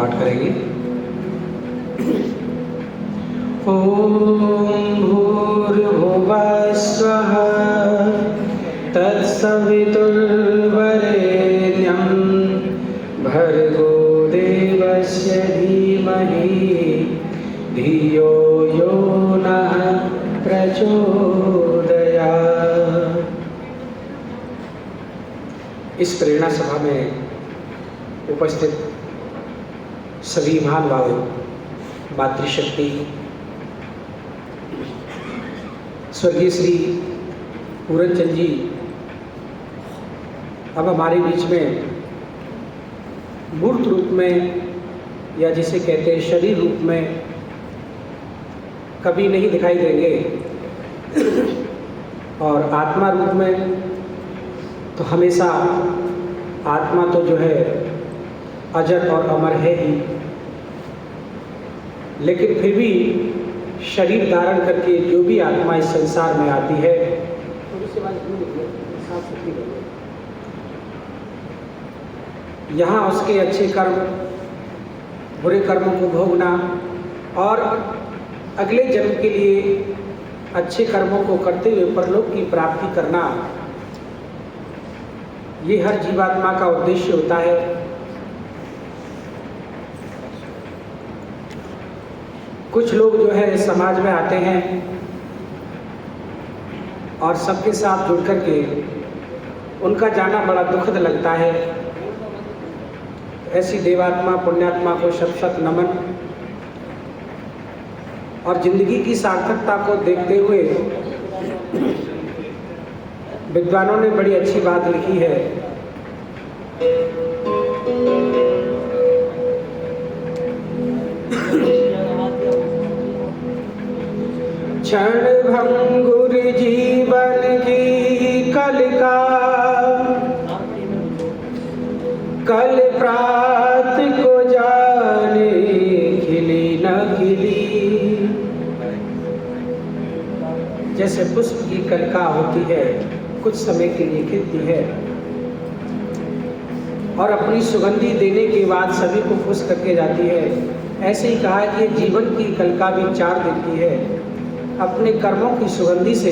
पाठ करेंगे। ओम भूर्भुवः स्वः तत्सवितुर्वरेण्यं भर्गो देवस्य धीमहि धियो यो नः प्रचोदयात्। इस प्रेरणा सभा में उपस्थित सभी महानुभाव, मातृशक्ति, स्वर्गीय श्री पूरन चंद जी अब हमारे बीच में मूर्त रूप में या जिसे कहते हैं शरीर रूप में कभी नहीं दिखाई देंगे, और आत्मा रूप में तो हमेशा आत्मा तो जो है अजर और अमर है ही, लेकिन फिर भी शरीर धारण करके जो भी आत्मा इस संसार में आती है, यहाँ उसके अच्छे कर्म बुरे कर्मों को भोगना और अगले जन्म के लिए अच्छे कर्मों को करते हुए परलोक की प्राप्ति करना, ये हर जीवात्मा का उद्देश्य होता है। कुछ लोग जो है समाज में आते हैं और सबके साथ जुड़ करके उनका जाना बड़ा दुखद लगता है। ऐसी देवात्मा पुण्यात्मा को शत शत नमन। और जिंदगी की सार्थकता को देखते हुए विद्वानों ने बड़ी अच्छी बात लिखी है। क्षण भंगुर जीवन की कलिका, कल प्रात को जाने खिली न खिली। जैसे पुष्प की कलिका होती है, कुछ समय के लिए खिलती है और अपनी सुगंधी देने के बाद सभी को खुश करके जाती है, ऐसे ही कहा है कि जीवन की कलिका भी 4 दिन की है। अपने कर्मों की सुगंधी से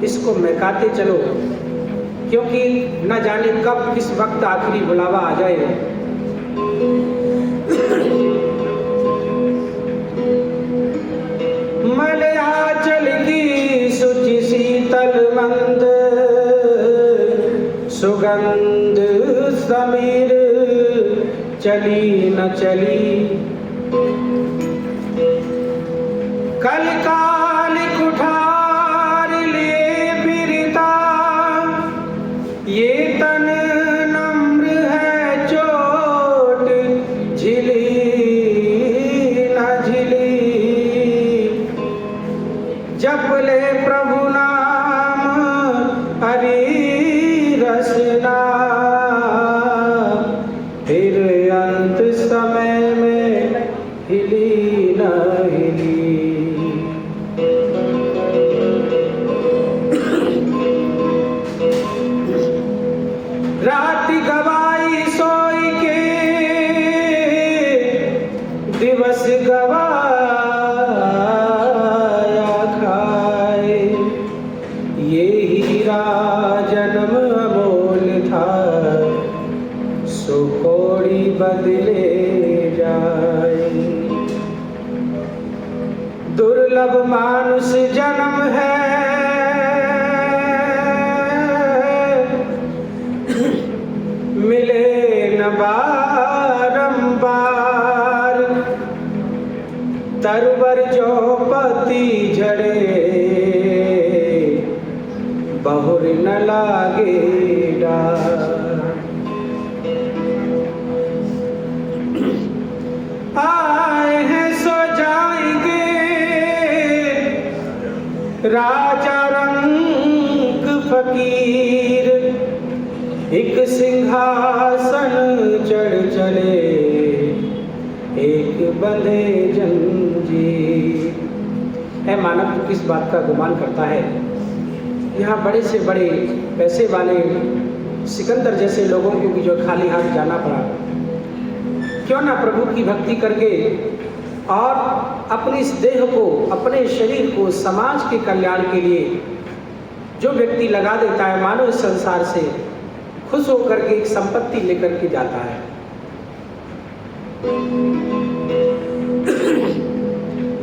इसको महकाते चलो, क्योंकि न जाने कब किस वक्त आखिरी बुलावा आ जाए। मलयाचल की शुचि शीतल मंद सुगंध समीर चली न चली। कल काल कुठार लिए फिरता ये तन नम्र है, चोट झिली न झिली। जप ले प्रभु नाम हरि रसना, फिर अंत समय में हिली न हिली। रात गवाई सोई के दिवस गवाया खाए। ये हीरा जन्म अमोल था, सो कोड़ी बदले जाए। दुर्लभ मानुष जन्म है, मिले न बारंबार। तरवर जो पति झड़े, बहुर न लागे डार। आए हैं सो जाएंगे, राजा रंग फकीर। एक सिंहासन चढ़ चले, एक बंधे जंजीर। है मानव तो किस बात का गुमान करता है। यहाँ बड़े से बड़े पैसे वाले सिकंदर जैसे लोगों को भी जो खाली हाथ जाना पड़ा, क्यों ना प्रभु की भक्ति करके और अपने इस देह को, अपने शरीर को समाज के कल्याण के लिए जो व्यक्ति लगा देता है, मानो इस संसार से खुश होकर के एक संपत्ति लेकर के जाता है।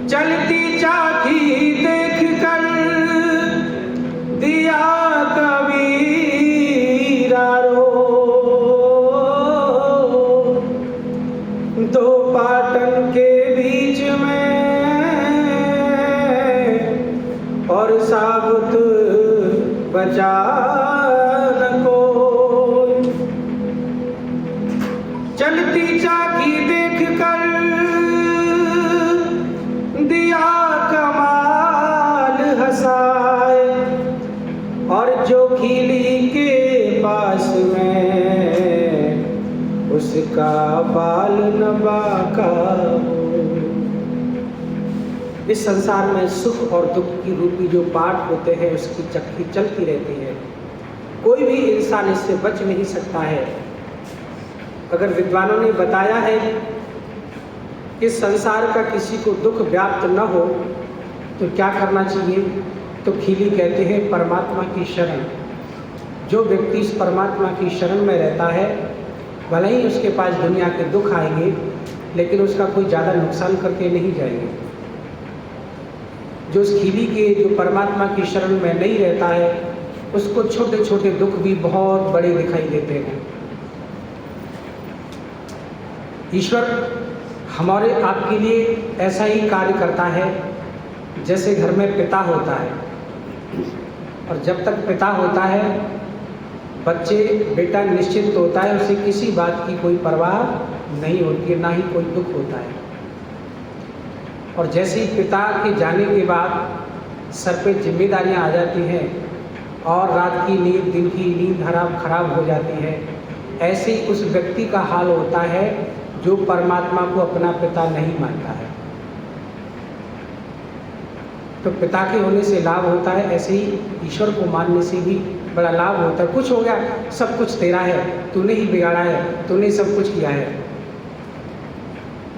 चलती चाकी देख कर दिया कबीरा रो, दो पाटन के बीच में और साबुत बचा न कोई। चलती चाकी देख कर दिया कमाल हंसाए, और जो खिली के पास में उसका बाल न बाका हो। इस संसार में सुख और दुख की रूपी जो पाठ होते हैं उसकी चक्की चलती रहती है, कोई भी इंसान इससे बच नहीं सकता है। अगर विद्वानों ने बताया है कि संसार का किसी को दुख व्याप्त न हो तो क्या करना चाहिए, तो खिली कहते हैं परमात्मा की शरण। जो व्यक्ति इस परमात्मा की शरण में रहता है, भले ही उसके पास दुनिया के दुख आएंगे लेकिन उसका कोई ज़्यादा नुकसान करके नहीं जाएंगे। जो उस खिली के, जो परमात्मा की शरण में नहीं रहता है, उसको छोटे छोटे दुख भी बहुत बड़े दिखाई देते हैं। ईश्वर हमारे आपके लिए ऐसा ही कार्य करता है जैसे घर में पिता होता है, और जब तक पिता होता है बच्चे बेटा निश्चिंत होता है, उसे किसी बात की कोई परवाह नहीं होती है, ना ही कोई दुख होता है। और जैसे ही पिता के जाने के बाद सर पे जिम्मेदारियां आ जाती हैं और रात की नींद, दिन की नींद खराब हो जाती है, ऐसे ही उस व्यक्ति का हाल होता है जो परमात्मा को अपना पिता नहीं मानता है। तो पिता के होने से लाभ होता है, ऐसे ही ईश्वर को मानने से भी बड़ा लाभ होता है। कुछ हो गया, सब कुछ तेरा है, तूने ही बिगाड़ा है, तूने सब कुछ किया है।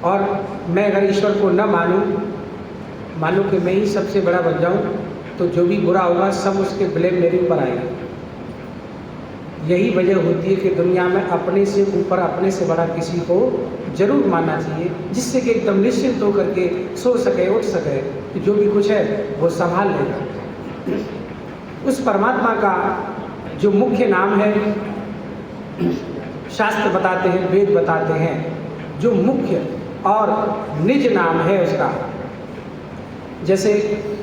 और मैं अगर ईश्वर को न मानूं कि मैं ही सबसे बड़ा बन जाऊं, तो जो भी बुरा होगा सब उसके ब्लेम मेरे ऊपर आएगा। यही वजह होती है कि दुनिया में अपने से ऊपर, अपने से बड़ा किसी को जरूर मानना चाहिए, जिससे कि एकदम निश्चिंत होकर के सो सके, उठ सके, कि जो भी कुछ है वो संभाल लेगा। उस परमात्मा का जो मुख्य नाम है, शास्त्र बताते हैं, वेद बताते हैं, जो मुख्य और निज नाम है उसका, जैसे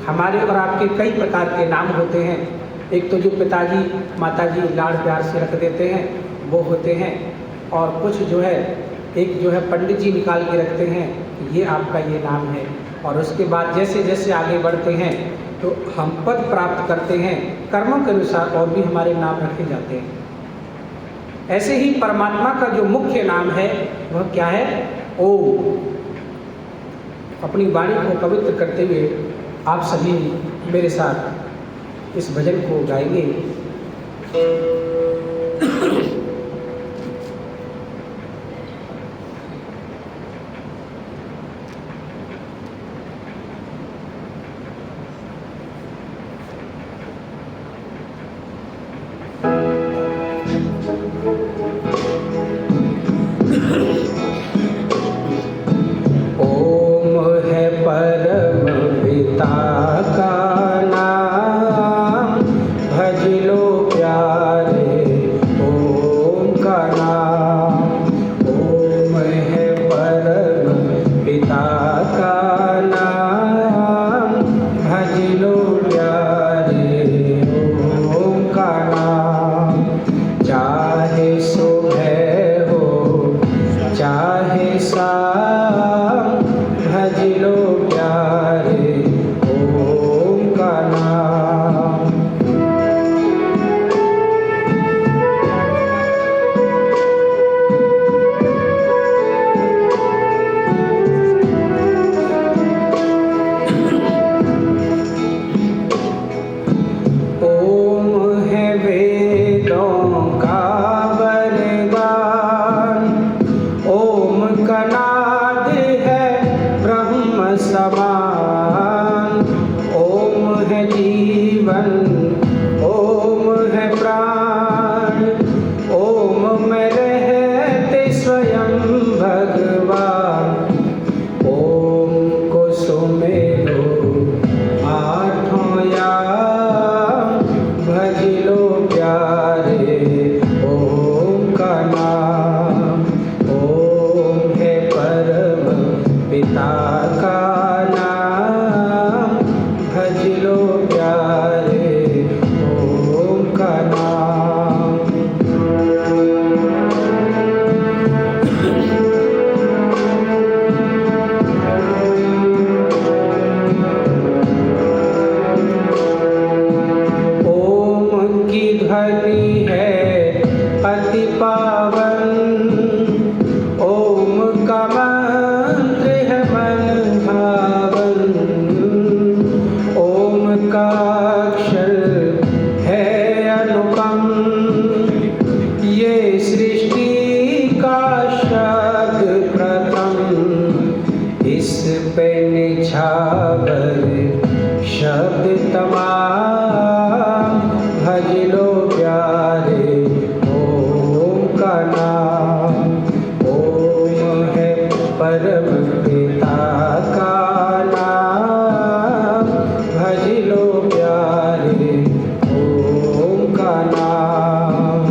हमारे और आपके कई प्रकार के नाम होते हैं। एक तो जो पिताजी माताजी लाड़ प्यार से रख देते हैं वो होते हैं, और कुछ जो है, एक जो है पंडित जी निकाल के रखते हैं, ये आपका ये नाम है। और उसके बाद जैसे जैसे आगे बढ़ते हैं तो हम पद प्राप्त करते हैं, कर्मों के अनुसार और भी हमारे नाम रखे जाते हैं। ऐसे ही परमात्मा का जो मुख्य नाम है वह क्या है? ओम। अपनी वाणी को पवित्र करते हुए आप सभी मेरे साथ इस भजन को गाएंगे। परम पिता का नाम भज लो प्यारे, ओम का नाम।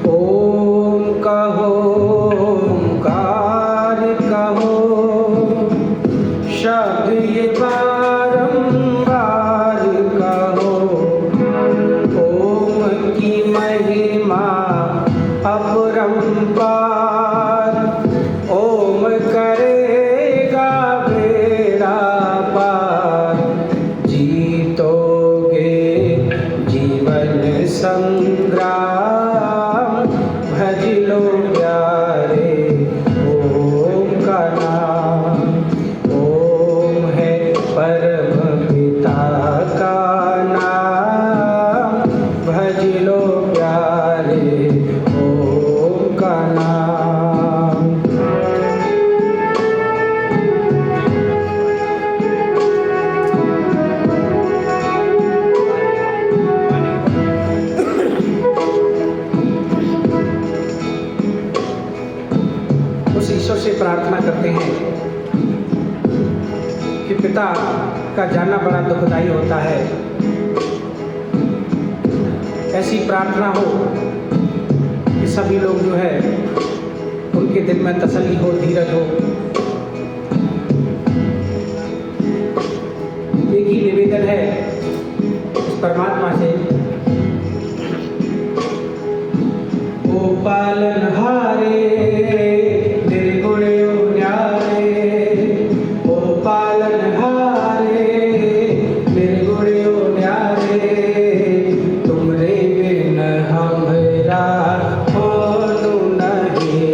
ओम कहो, ओंकार कहो, शब्द ये बारंबार कहो। ओम की महिमा अपरंपार, ओम करेगा बेड़ा पार। जीतोगे जीवन संग्राम, भज लो प्यारे, ओम का नाम। ओम है परम पिता का नाम, भज लो प्यारे, ओम का नाम। उस ईश्वर से प्रार्थना करते हैं कि पिता का जाना बड़ा दुखदाई होता है। ऐसी प्रार्थना हो कि सभी लोग जो है उनके दिल में तसल्ली हो, धीरज हो। एक ही निवेदन है उस परमात्मा से, ओ पालनहारे निर्गुण न्यारे, ओ पालनहारे निर्गुण न्यारे। तुमरे बिन हमरा होनु नहीं,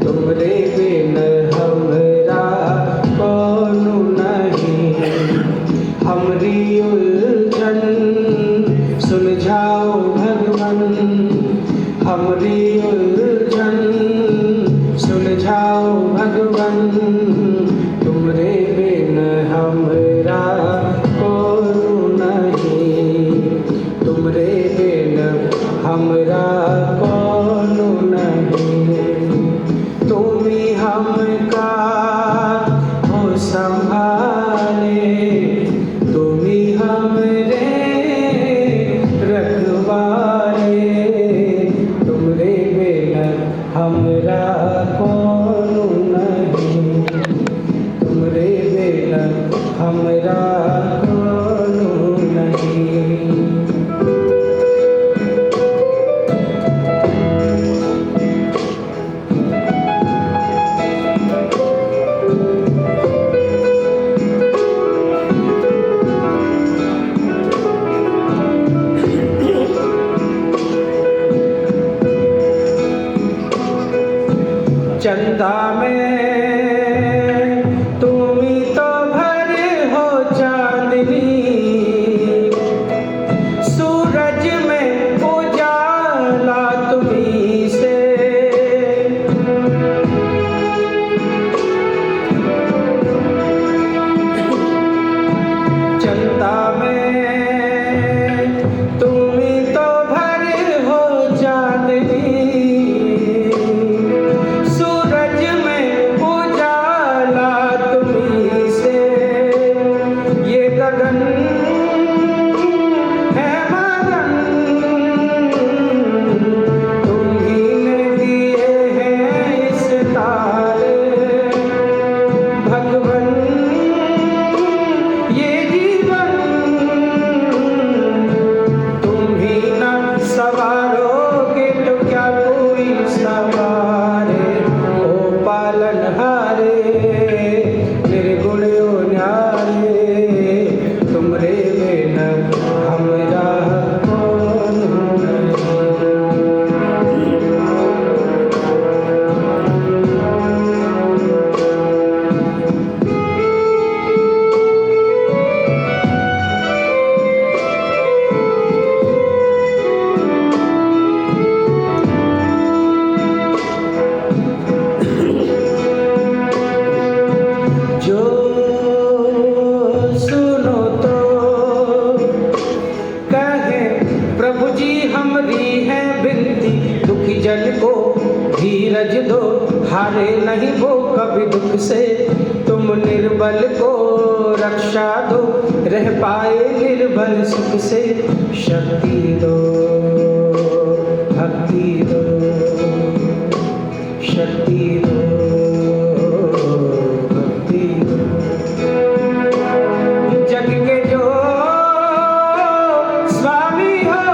तुमरे बिन हमरा होनु नहीं। हमरी उलझन सुलझाओ भगवन, हमरी उलझन सुलझाओ भगवन। तुमरे बिन हमरा कोनु नहीं, तुमरे बिन हमरा कोनु नहीं। तुम ही हमका हो संभाले, तुम ही हमरे रखवाले। तुमरे बिन हमरा कोनु नहीं, तुमरे बिन हमरा कोनु नहीं। चंदा में तुम ही तो भर हो चांदनी, सूरज में उजाला तुम्ही से। चंदा में तुम ही तो भर हो चांदनी, सूरज में धीरज दो, हारे नहीं वो कभी दुख से, तुम निर्बल को रक्षा दो, रह पाए निर्बल सुख से। शक्ति दो, भक्ति दो, शक्ति दो, भक्ति दो। जग के जो स्वामी हो,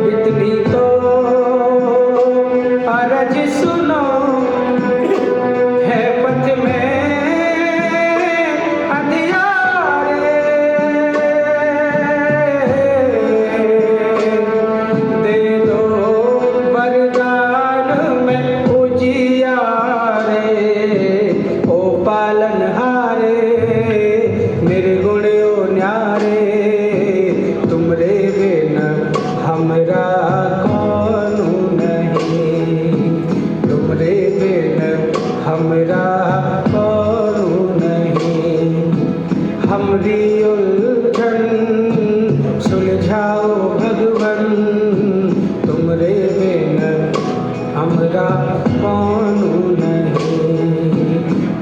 इतनी तो अरज सुनो, है पथ में अंधियारे, दे दो वरदान में उजियारे, ओ पालनहारे, निर्गुण ओ न्यारे, तुमरे बिना हमरा कौन नहीं, तुमरे बिना हमरा कौन नहीं। हमरी उलझन सुलझाओ भगवन, तुमरे बिना हमरा कौन नहीं,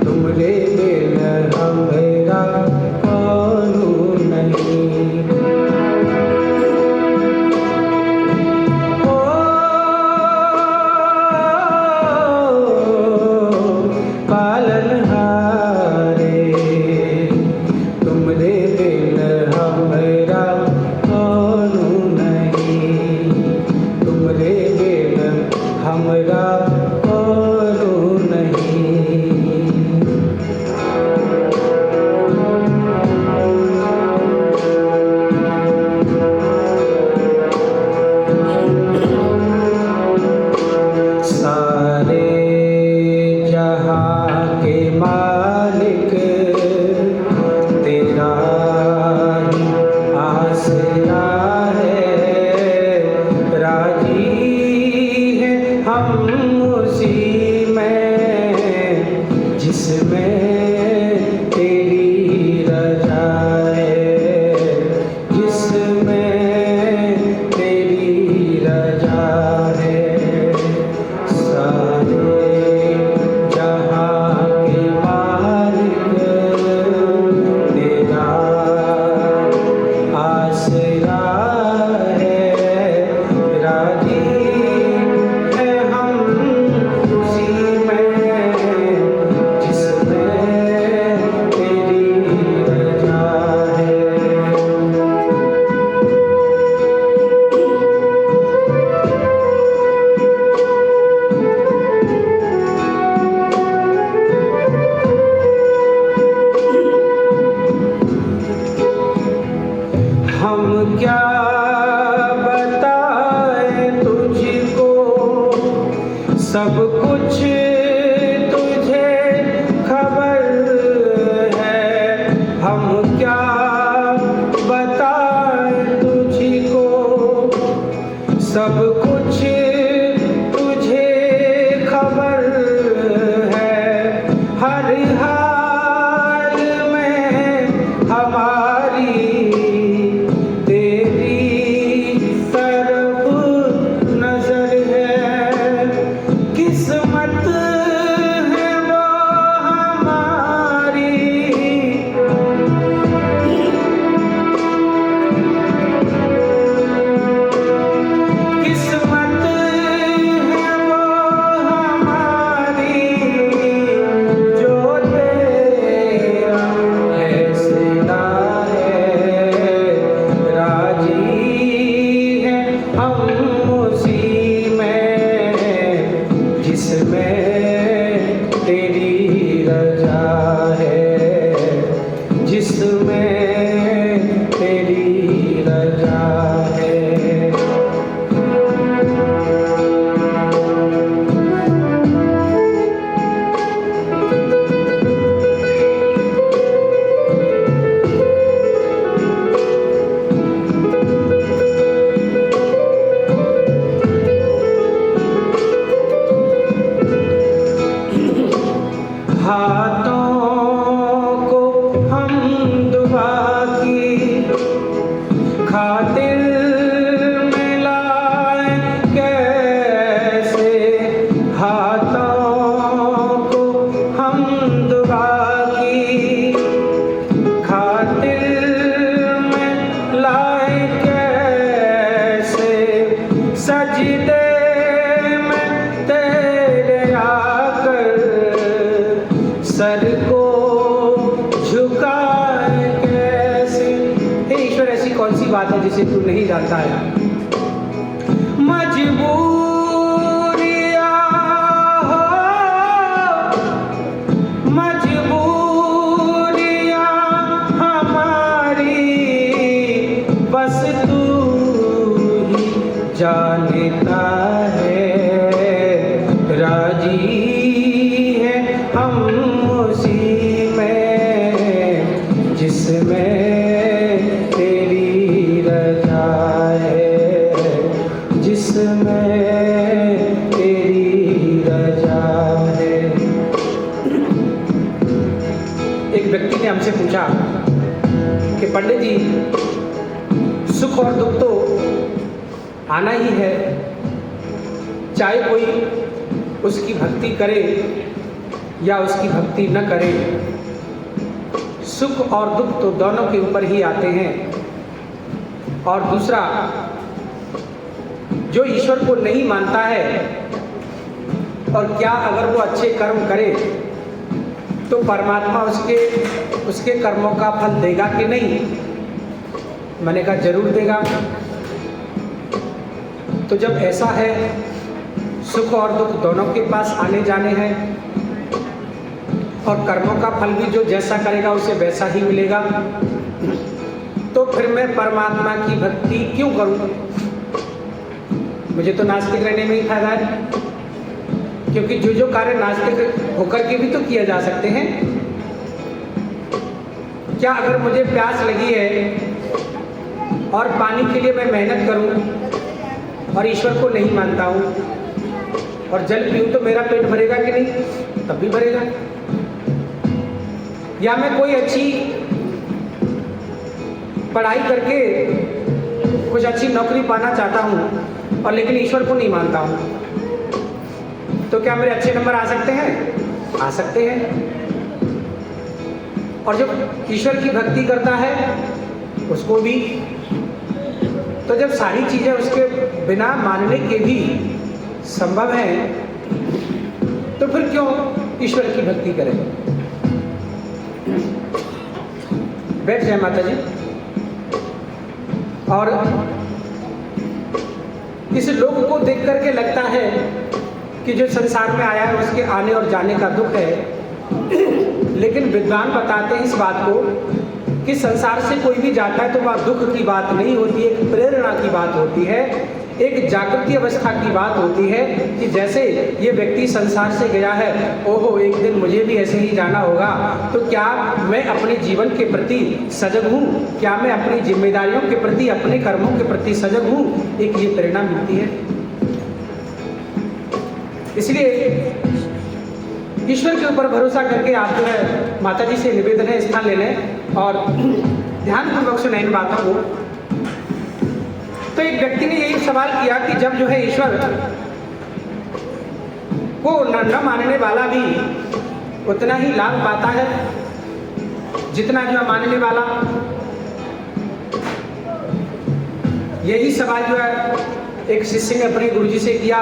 तुमरे बिना हमरा कौन नहीं। ओ पालनहारे, तुमरे बिना हमरा कौन नहीं, तुमरे बिना हमरा कौन नहीं। सारे जहां के मालिक तेरा ही आसरा है, राजी है हम उसी में जिसमें तेरी रजा है, जिसमें तेरी रजा है। सारे जहां के मालिक तेरा आसरा है, राजी है हम उसी में जिसमें तेरी रजा है। हम क्या बताएं तुझको, सब कुछ तुझे खबर है। हम क्या बताएं तुझको, सब कुछ तुझे खबर है। हर हाल में हमारी तेरी तरफ नजर है, किस्मत है वो हमारी, किस्मत है वो हमारी, जो तेरा फैसला है, राजी है हम उसी में जिसमें तेरी रजा है, जिसमें तेरी रजा है। जिसे तू नहीं जानता है। मजबूरियां हो, मजबूरियां हमारी, बस तू ही जानता है। राजी है हम उसी में जिसमें तेरी रजा है, जिसमें तेरी रजा है। एक व्यक्ति ने हमसे पूछा कि पंडित जी, सुख और दुख तो आना ही है, चाहे कोई उसकी भक्ति करे या उसकी भक्ति न करे, सुख और दुख तो दोनों के ऊपर ही आते हैं। और दूसरा, जो ईश्वर को नहीं मानता है और क्या अगर वो अच्छे कर्म करे तो परमात्मा उसके कर्मों का फल देगा कि नहीं? मैंने कहा जरूर देगा। तो जब ऐसा है, सुख और दुख दोनों के पास आने जाने हैं और कर्मों का फल भी जो जैसा करेगा उसे वैसा ही मिलेगा, तो फिर मैं परमात्मा की भक्ति क्यों करूं? मुझे तो नास्तिक रहने में ही फायदा है, क्योंकि जो कार्य नास्तिक होकर के भी तो किए जा सकते हैं। क्या अगर मुझे प्यास लगी है और पानी के लिए मैं मेहनत करूं और ईश्वर को नहीं मानता हूं और जल पीऊं तो मेरा पेट भरेगा कि नहीं? तब भी भरेगा। या मैं कोई अच्छी पढ़ाई करके कुछ अच्छी नौकरी पाना चाहता हूं और लेकिन ईश्वर को नहीं मानता हूं, तो क्या मेरे अच्छे नंबर आ सकते हैं? आ सकते हैं। और जो ईश्वर की भक्ति करता है उसको भी। तो जब सारी चीजें उसके बिना मानने के भी संभव है, तो फिर क्यों ईश्वर की भक्ति करें? बैठ जाए माता जी। और इस लोक को देख करके लगता है कि जो संसार में आया है उसके आने और जाने का दुख है, लेकिन विद्वान बताते हैं इस बात को कि संसार से कोई भी जाता है तो वह दुख की बात नहीं होती, एक प्रेरणा की बात होती है, एक जागृति अवस्था की बात होती है कि जैसे ये व्यक्ति संसार से गया है, ओहो एक दिन मुझे भी ऐसे ही जाना होगा, तो क्या मैं अपने जीवन के प्रति सजग हूँ? क्या मैं अपनी जिम्मेदारियों के प्रति, अपने कर्मों के प्रति सजग हूँ? एक ये प्रेरणा मिलती है। इसलिए ईश्वर के ऊपर भरोसा करके आप जो है माता जी से निवेदन है स्थान ले लें और ध्यानपूर्वक सुने इन बातों को। तो एक व्यक्ति ने यही सवाल किया कि जब जो है ईश्वर को न मानने वाला भी उतना ही लाभ पाता है जितना जो है मानने वाला, यही सवाल जो है एक शिष्य ने अपने गुरुजी से किया।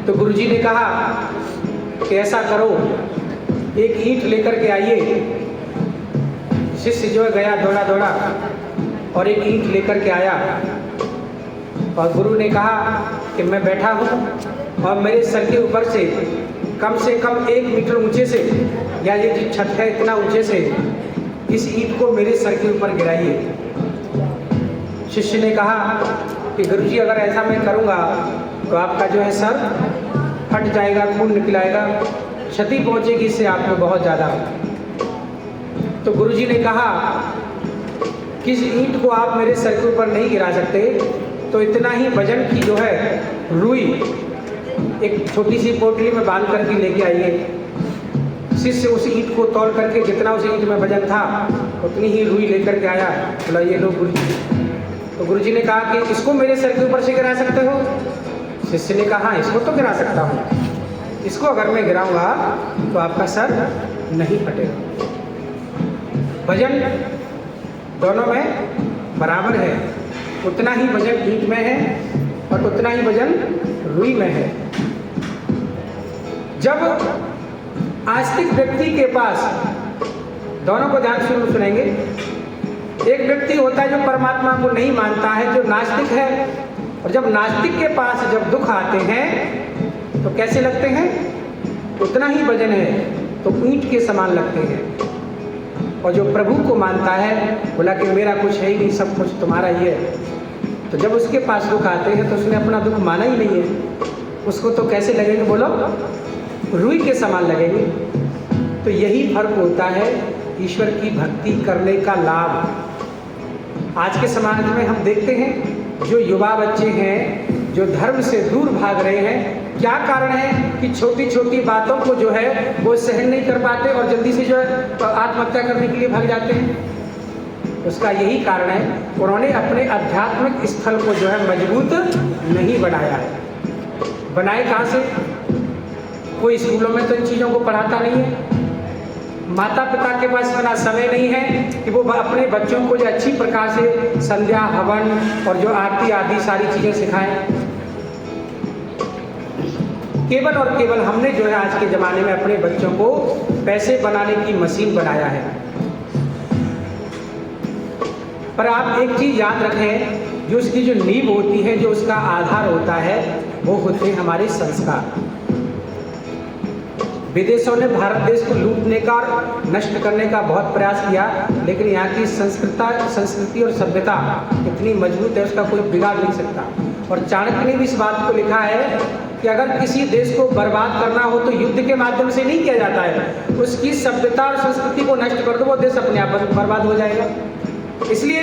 तो गुरुजी ने कहा कि ऐसा करो, एक ईंट लेकर के आइए। शिष्य जो है गया दौड़ा दौड़ा और एक ईंट लेकर के आया और गुरु ने कहा कि मैं बैठा हूँ और मेरे सर के ऊपर से कम 1 मीटर ऊंचे से, या ये जो छत है इतना ऊंचे से, इस ईंट को मेरे सर के ऊपर गिराइए। शिष्य ने कहा कि गुरुजी अगर ऐसा मैं करूँगा तो आपका जो है सर फट जाएगा, खून निकल आएगा, क्षति पहुँचेगी इससे आपको बहुत ज़्यादा। तो गुरुजी ने कहा कि इस ईंट को आप मेरे सर के ऊपर नहीं गिरा सकते, तो इतना ही वजन की जो है रुई एक छोटी सी पोटली में बांध करके लेके आइए। शिष्य उस ईंट को तौल करके जितना उस ईंट में वजन था उतनी ही रुई लेकर के आया। बोला ये लो गुरुजी। तो गुरुजी ने कहा कि इसको मेरे सर के ऊपर से गिरा सकते हो? शिष्य ने कहा हाँ इसको तो गिरा सकता हूँ, इसको अगर मैं गिराऊंगा तो आपका सर नहीं फटेगा। वजन दोनों में बराबर है, उतना ही वजन ईंट में है और उतना ही वजन रुई में है। जब आस्तिक व्यक्ति के पास, दोनों को ध्यान से सुनेंगे, एक व्यक्ति होता है जो परमात्मा को नहीं मानता है, जो नास्तिक है, और जब नास्तिक के पास जब दुख आते हैं तो कैसे लगते हैं? उतना ही वजन है तो ईंट के समान लगते हैं। और जो प्रभु को मानता है, बोला कि मेरा कुछ है ही नहीं, सब कुछ तुम्हारा ही है, तो जब उसके पास दुख आते हैं तो उसने अपना दुख माना ही नहीं है, उसको तो कैसे लगेंगे? बोलो, रुई के समान लगेंगे। तो यही फर्क होता है ईश्वर की भक्ति करने का लाभ। आज के समाज में हम देखते हैं जो युवा बच्चे हैं जो धर्म से दूर भाग रहे हैं, क्या कारण है कि छोटी छोटी बातों को जो है वो सहन नहीं कर पाते और जल्दी से जो है आत्महत्या करने के लिए भाग जाते हैं। उसका यही कारण है, उन्होंने अपने आध्यात्मिक स्थल को जो है मजबूत नहीं बनाया है। बनाए कहाँ से? कोई स्कूलों में तो इन चीज़ों को पढ़ाता नहीं है, माता पिता के पास इतना समय नहीं है कि वो अपने बच्चों को जो अच्छी प्रकार से संध्या हवन और जो आरती आदि सारी चीज़ें सिखाएं। केवल और केवल हमने जो है आज के ज़माने में अपने बच्चों को पैसे बनाने की मशीन बनाया है। पर आप एक चीज़ याद रखें, जो उसकी जो नींव होती है, जो उसका आधार होता है, वो होते हैं हमारे संस्कार। विदेशों ने भारत देश को लूटने का, नष्ट करने का बहुत प्रयास किया, लेकिन यहाँ की संस्कृति और सभ्यता इतनी मजबूत है, उसका कोई बिगाड़ नहीं सकता। और चाणक्य ने भी इस बात को लिखा है कि अगर किसी देश को बर्बाद करना हो तो युद्ध के माध्यम से नहीं किया जाता है, उसकी सभ्यता और संस्कृति को नष्ट कर दो, वो देश अपने आप बर्बाद हो जाएगा। इसलिए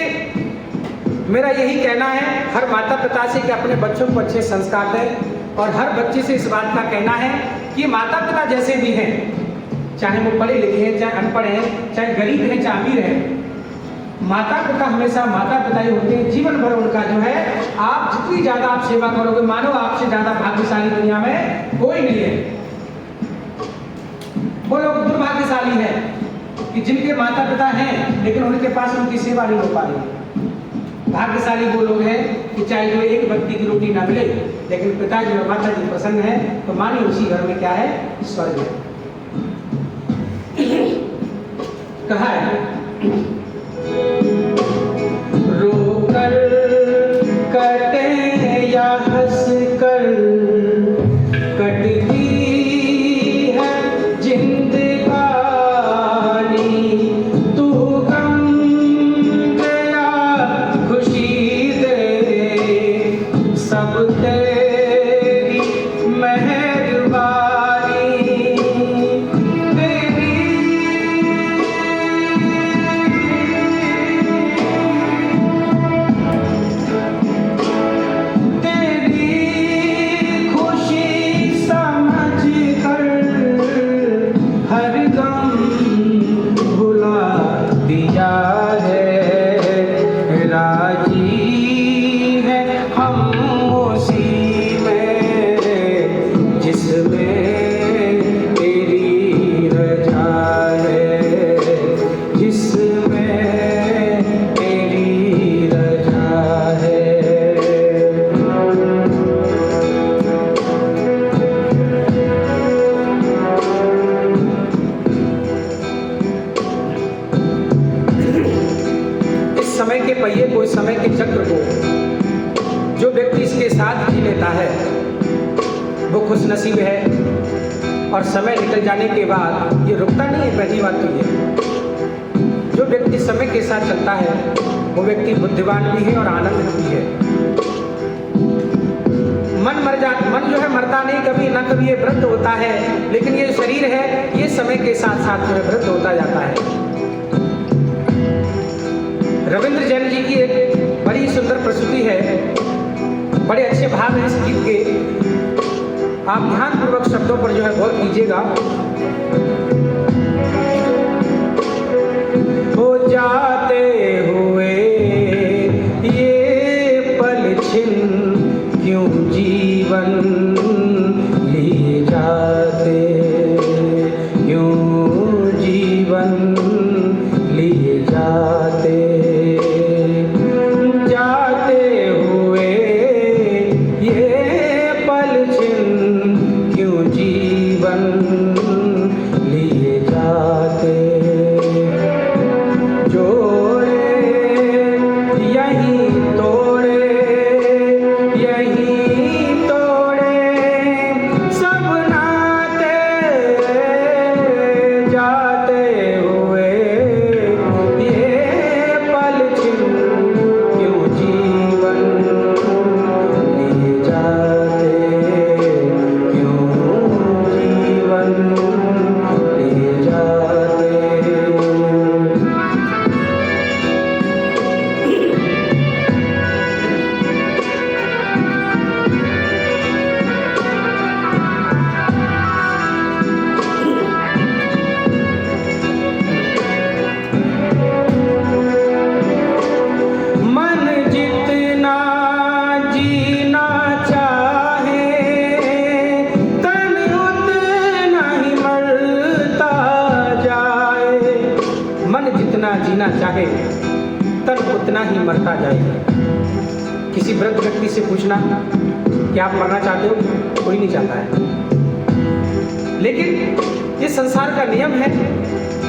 मेरा यही कहना है हर माता पिता से कि अपने बच्चों को अच्छे संस्कार दें, और हर बच्चे से इस बात का कहना है कि माता पिता जैसे भी हैं, चाहे वो पढ़े लिखे हैं, चाहे अनपढ़ हैं, चाहे गरीब हैं, चाहे अमीर हैं, माता पिता हमेशा माता पिता ही होते हैं। जीवन भर उनका जो है, आप जितनी ज़्यादा आप सेवा करोगे, मानो आपसे ज़्यादा भाग्यशाली दुनिया में कोई नहीं है। वो लोग दुर्भाग्यशाली हैं कि जिनके माता पिता हैं लेकिन उनके पास उनकी सेवा नहीं हो पा रही। भाग्यशाली वो लोग हैं कि चाहे जो एक व्यक्ति की रोटी ना मिले, लेकिन पिता जी और माता जी प्रसन्न है, तो मानिए उसी घर में क्या है? स्वर्ग है। कहा है, रोकर कटे या हंस कर कटती है जिंदगानी, तू गम दे या खुशी दे, सब तेरी मेहरबानी, पहिए को, इस समय के चक्र को जो व्यक्ति इसके साथ जी लेता है वो खुशनसीब है। और समय निकल जाने के बाद ये रुकता नहीं है। पहली बात तो ये, जो व्यक्ति समय के साथ चलता है वो व्यक्ति बुद्धिमान भी है और आनंदित भी है। मन जो है मरता नहीं, कभी ना कभी ये वृद्ध होता है, लेकिन ये शरीर है ये समय के साथ साथ जो है वृद्ध होता जाता है। रविंद्र जैन जी की एक बड़ी सुंदर प्रस्तुति है, बड़े अच्छे भाव हैं इस गीत के, आप ध्यानपूर्वक शब्दों पर जो है गौर कीजिएगा। हो जाते हुए ये पल छिन क्यों जीवन लिए जाते, क्यों जीवन लिए जाते, जाते हुए ये पल छिन क्यों जीवन लिए जाते, जोड़े मरता जाएगा। किसी वृद्ध व्यक्ति से पूछना कि आप मरना चाहते हो, कोई नहीं चाहता है। लेकिन ये संसार का नियम है।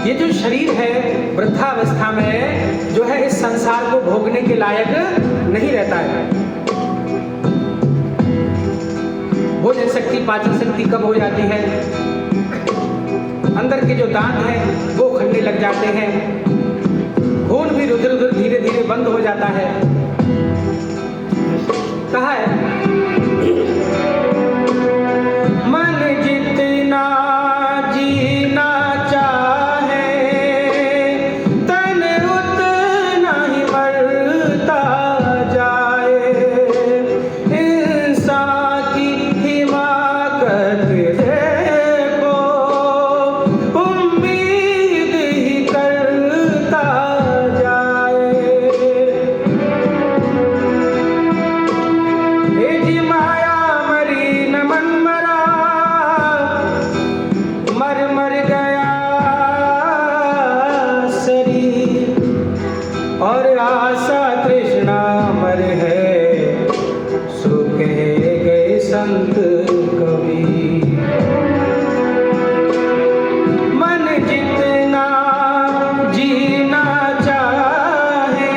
ये जो शरीर है वृद्धावस्था में जो है इस संसार को भोगने के लायक नहीं रहता है। भोजन शक्ति, पाचन शक्ति कम हो जाती है, अंदर के जो दांत हैं वो खलने लग जाते हैं, खून भी रुधिर धीरे धीरे बंद हो जाता है। कहा है मन जितना जीना चाहे तन उतना ही मरता जाए। इंसान की हिमाकत देखो, उम्मीद ही करता जाए। जी माया मरी न मन मरा, मर मर गया शरीर, और आशा तृष्णा मर है, सो कह गए संत कबीर। मन जितना जीना चाहे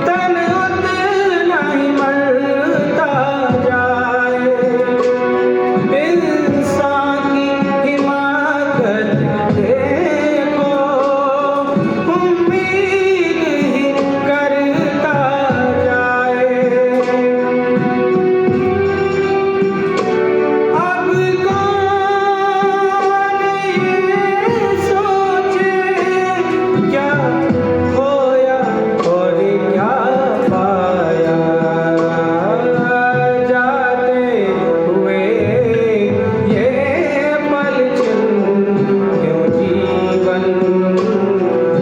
तन उतना ही मरता जाए। इंसान की हिमाकत देखो, उम्मीद ही करता जाए। अब कौन ये सोचे क्या खोया और क्या पाया, जाते हुए ये पल छिन क्यों जीवन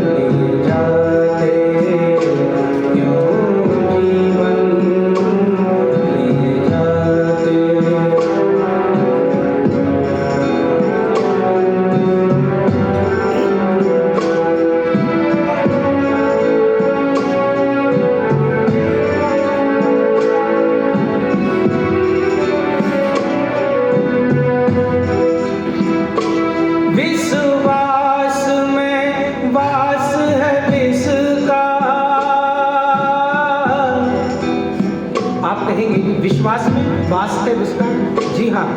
ले जाते, क्यों जीवन ले जाते। विश्वास में वास है विष का। आप कहेंगे विश्वास में वास है विष का? जी हाँ,